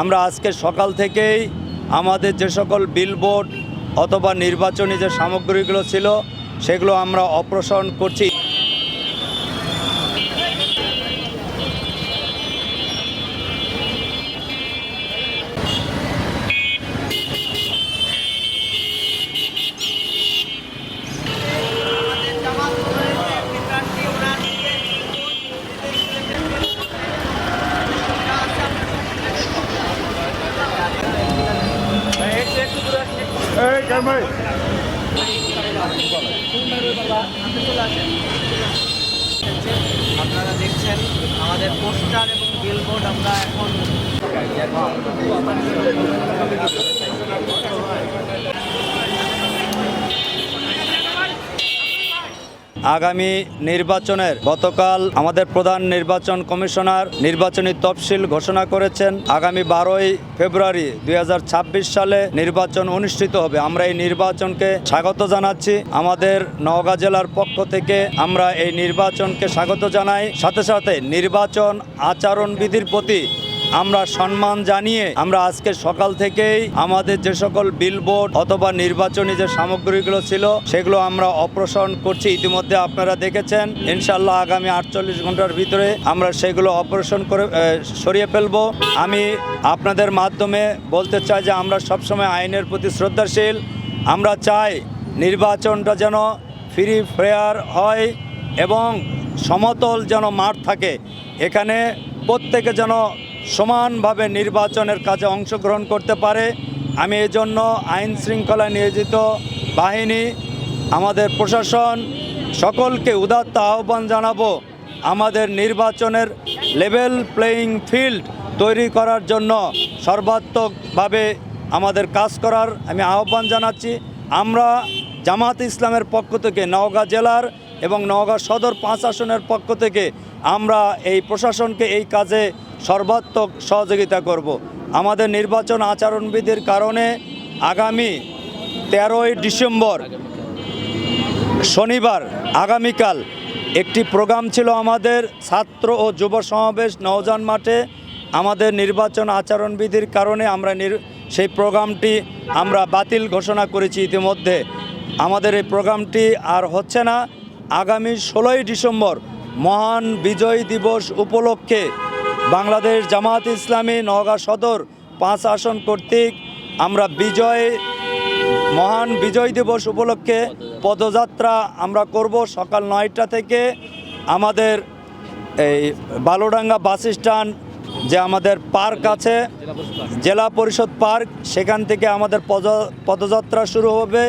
আমরা আজকে সকাল থেকেই আমাদের যে সকল বিলবোর্ড অথবা নির্বাচনী যে সামগ্রীগুলো ছিল সেগুলো আমরা অপসারণ করছি। আপনারা দেখছেন আমাদের পোস্টার এবং বিলবোর্ড আমরা এখন আগামী নির্বাচনের গতকাল আমাদের প্রধান নির্বাচন কমিশনার নির্বাচনী তফসিল ঘোষণা করেছেন। আগামী 12ই ফেব্রুয়ারি 2026 সালে নির্বাচন অনুষ্ঠিত হবে। আমরা এই নির্বাচনকে স্বাগত জানাচ্ছি। আমাদের নওগাঁ জেলার পক্ষ থেকে আমরা এই নির্বাচনকে স্বাগত জানাই। সাথে সাথে নির্বাচন আচরণবিধির প্রতি আমরা সম্মান জানিয়ে আমরা আজকে সকাল থেকেই আমাদের যে সকল বিলবোর্ড অথবা নির্বাচনী যে সামগ্রীগুলো ছিল সেগুলো আমরা অপসারণ করছি। ইতিমধ্যে আপনারা দেখেছেন, ইনশাল্লাহ আগামী 48 ঘন্টার ভিতরে আমরা সেগুলো অপারেশন করে সরিয়ে ফেলব। আমি আপনাদের মাধ্যমে বলতে চাই যে আমরা সবসময় আইনের প্রতি শ্রদ্ধাশীল। আমরা চাই নির্বাচনটা যেন ফ্রি ফেয়ার হয় এবং সমতল যেন মাঠ থাকে, এখানে প্রত্যেকে যেন সমানভাবে নির্বাচনের কাজে অংশগ্রহণ করতে পারে। আমি এজন্য আইন শৃঙ্খলা নিয়োজিত বাহিনী, আমাদের প্রশাসন সকলকে উদাত্ত আহ্বান জানাবো আমাদের নির্বাচনের লেভেল প্লেয়িং ফিল্ড তৈরি করার জন্য সর্বাত্মকভাবে আমাদের কাজ করার আমি আহ্বান জানাচ্ছি। আমরা জামাত ইসলামের পক্ষ থেকে নওগাঁ জেলার এবং নওগাঁ সদর 5 আসনের পক্ষ থেকে আমরা এই প্রশাসনকে এই কাজে সর্বাত্মক সহযোগিতা করব। আমাদের নির্বাচন আচরণবিধির কারণে আগামী 13ই ডিসেম্বর শনিবার আগামীকাল একটি প্রোগ্রাম ছিল আমাদের ছাত্র ও যুব সমাবেশ নওজান মাঠে। আমাদের নির্বাচন আচরণবিধির কারণে আমরা সেই প্রোগ্রামটি আমরা বাতিল ঘোষণা করেছি ইতিমধ্যে। আমাদের এই প্রোগ্রামটি আর হচ্ছে না। আগামী 16ই ডিসেম্বর মহান বিজয় দিবস উপলক্ষে বাংলাদেশ জামাত ইসলামী নওগাঁ সদর 5 আসন কর্তৃক আমরা মহান বিজয় দিবস উপলক্ষে পদযাত্রা আমরা করব সকাল 9টা থেকে। আমাদের এই বালুডাঙ্গা বাস স্ট্যান্ড যে আমাদের পার্ক আছে, জেলা পরিষদ পার্ক, সেখান থেকে আমাদের পদযাত্রা শুরু হবে।